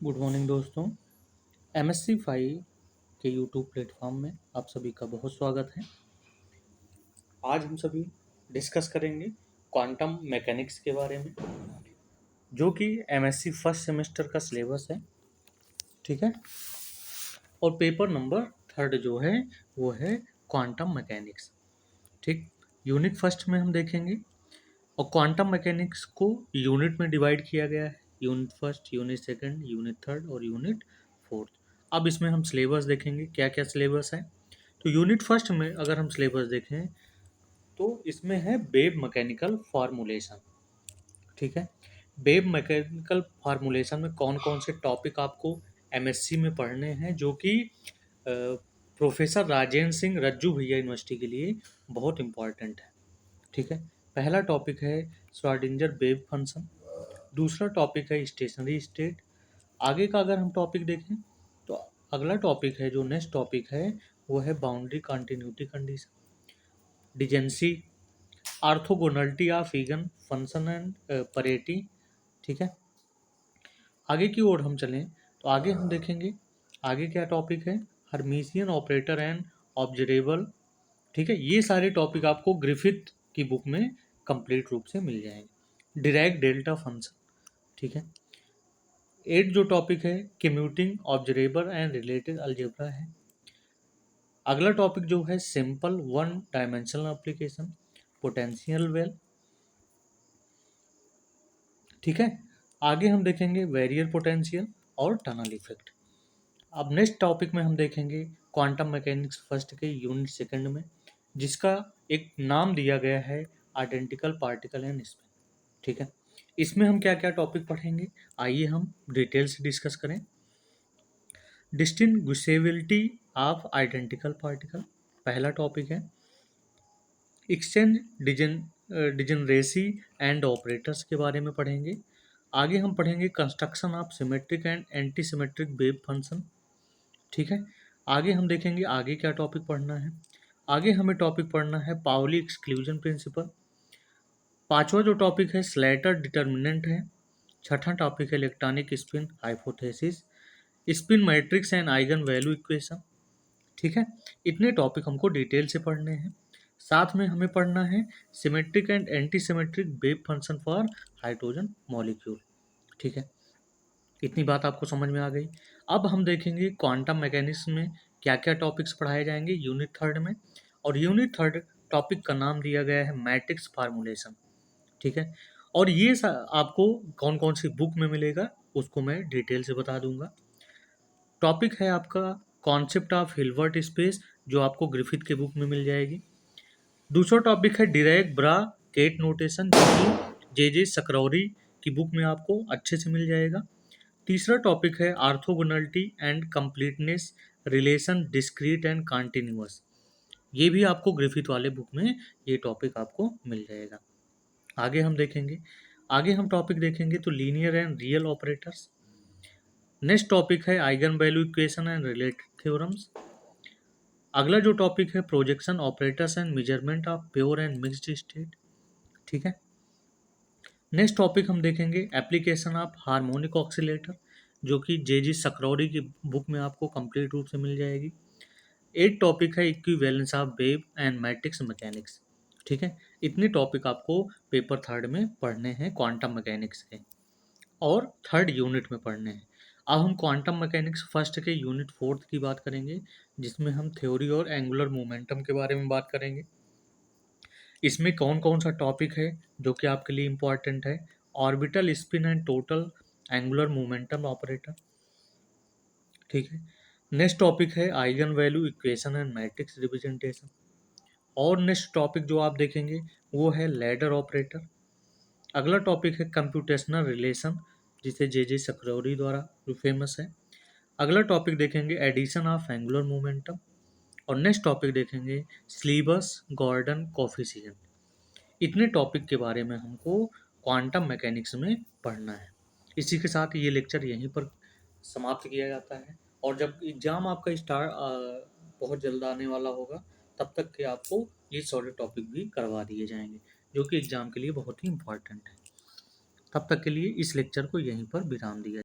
Good morning दोस्तों। MSc 5 के YouTube platform में आप सभी का बहुत स्वागत है। आज हम सभी डिस्कस करेंगे क्वांटम मैकेनिक्स के बारे में, जो कि एमएससी फर्स्ट सेमेस्टर का सिलेबस है। ठीक है। और पेपर नंबर 3 जो है वो है क्वांटम मैकेनिक्स। ठीक। यूनिट फर्स्ट में हम देखेंगे, और क्वांटम मैकेनिक्स को यूनिट में डिवाइड किया गया है। Unit first, unit second, unit third और यूनिट फोर्थ। अब इसमें हम सिलेबस देखेंगे, क्या क्या सिलेबस है। तो यूनिट फर्स्ट में अगर हम सिलेबस देखें तो इसमें है वेव मैकेनिकल फार्मूलेशन। ठीक है। वेव मैकेनिकल फार्मूलेशन में कौन कौन से टॉपिक आपको एमएससी में पढ़ने हैं, जो कि प्रोफेसर राजेंद्र सिंह रज्जू भैया यूनिवर्सिटी के लिए बहुत इंपॉर्टेंट है। ठीक है। पहला टॉपिक है श्रोडिंगर वेव फंक्शन। दूसरा टॉपिक है स्टेशनरी स्टेट। आगे का अगर हम टॉपिक देखें तो अगला टॉपिक है, जो नेक्स्ट टॉपिक है, वो है boundary continuity condition, degeneracy, orthogonality of eigen function and parity. ठीक है। आगे की ओर हम चलें तो आगे हम देखेंगे आगे क्या टॉपिक है, हर्मिशियन ऑपरेटर एंड ऑब्जरेबल। ठीक है। ये सारे टॉपिक आपको ग्रिफिथ की बुक में कंप्लीट रूप से मिल जाएंगे। Dirac delta function. ठीक है। 8 जो टॉपिक है कम्यूटिंग ऑब्जरेबल एंड रिलेटेड अलजेब्रा है। अगला टॉपिक जो है simple one dimensional application, potential well. ठीक है। आगे हम देखेंगे वेरियर पोटेंशियल और टनल इफेक्ट। अब नेक्स्ट टॉपिक में हम देखेंगे क्वांटम मैकेनिक्स फर्स्ट के यूनिट सेकंड में, जिसका एक नाम दिया गया है आइडेंटिकल पार्टिकल एंड स्पिन। ठीक है। इसमें हम क्या क्या टॉपिक पढ़ेंगे, आइए हम डिटेल से डिस्कस करें। डिस्टिंग्विशेबिलिटी ऑफ आइडेंटिकल पार्टिकल पहला टॉपिक है। एक्सचेंज डिजनरेसी एंड ऑपरेटर्स के बारे में पढ़ेंगे। आगे हम पढ़ेंगे construction of symmetric and anti symmetric wave function. ठीक है। आगे हम देखेंगे आगे क्या टॉपिक पढ़ना है। आगे हमें टॉपिक पढ़ना है पाउली एक्सक्लूजन प्रिंसिपल। पांचवा जो टॉपिक है स्लेटर डिटर्मिनेंट है। छठा टॉपिक है electronic spin hypothesis, spin matrix and eigen value equation. ठीक है। इतने टॉपिक हमको डिटेल से पढ़ने हैं। साथ में हमें पढ़ना है symmetric and anti symmetric wave function for hydrogen molecule. ठीक है। इतनी बात आपको समझ में आ गई। अब हम देखेंगे क्वांटम मैकेनिक्स में क्या क्या टॉपिक्स पढ़ाए जाएंगे यूनिट थर्ड में। और यूनिट थर्ड टॉपिक का नाम दिया गया है मैट्रिक्स फार्मूलेशन। ठीक है। और ये आपको कौन कौन सी बुक में मिलेगा उसको मैं डिटेल से बता दूंगा। टॉपिक है आपका कॉन्सेप्ट ऑफ हिल्बर्ट स्पेस, जो आपको ग्रिफिथ के बुक में मिल जाएगी। दूसरा टॉपिक है डिराक ब्रा केट नोटेशन, जो कि जे सकरौरी की बुक में आपको अच्छे से मिल जाएगा। तीसरा टॉपिक है orthogonality and completeness relation discrete and continuous. ये भी आपको ग्रिफिथ वाले बुक में ये टॉपिक आपको मिल जाएगा। आगे हम देखेंगे, आगे हम टॉपिक देखेंगे तो linear and real operators. Next topic है eigen value equation and related theorems. अगला जो टॉपिक है projection operators and measurement of pure and mixed state. ठीक है। नेक्स्ट टॉपिक हम देखेंगे एप्लीकेशन ऑफ हार्मोनिक ऑक्सीलेटर, जो कि जे सकरौरी की बुक में आपको कंप्लीट रूप से मिल जाएगी। 8 टॉपिक है equivalence of wave and matrix mechanics. ठीक है। इतने टॉपिक आपको पेपर थर्ड में पढ़ने हैं क्वांटम मैकेनिक्स के, और थर्ड यूनिट में पढ़ने हैं। अब हम क्वांटम मैकेनिक्स फर्स्ट के यूनिट फोर्थ की बात करेंगे, जिसमें हम थ्योरी और एंगुलर मोमेंटम के बारे में बात करेंगे। इसमें कौन कौन सा टॉपिक है जो कि आपके लिए इम्पोर्टेंट है, orbital spin and total angular momentum operator. ठीक है। नेक्स्ट टॉपिक है eigen value equation and matrix representation. और नेक्स्ट टॉपिक जो आप देखेंगे वो है लैडर ऑपरेटर। अगला टॉपिक है कंप्यूटेशनल रिलेशन, जिसे जे सकरौरी द्वारा जो फेमस है। अगला टॉपिक देखेंगे एडिशन ऑफ एंगुलर मोमेंटम। और नेक्स्ट टॉपिक देखेंगे स्लीबस गॉर्डन कोफिशिएंट। इतने टॉपिक के बारे में हमको क्वांटम मैकेनिक्स में पढ़ना है। इसी के साथ ये लेक्चर यहीं पर समाप्त किया जाता है। और जब एग्ज़ाम आपका बहुत जल्द आने वाला होगा, तब तक के आपको ये सारे टॉपिक भी करवा दिए जाएंगे, जो कि एग्ज़ाम के लिए बहुत ही इम्पोर्टेंट है। तब तक के लिए इस लेक्चर को यहीं पर विराम दिया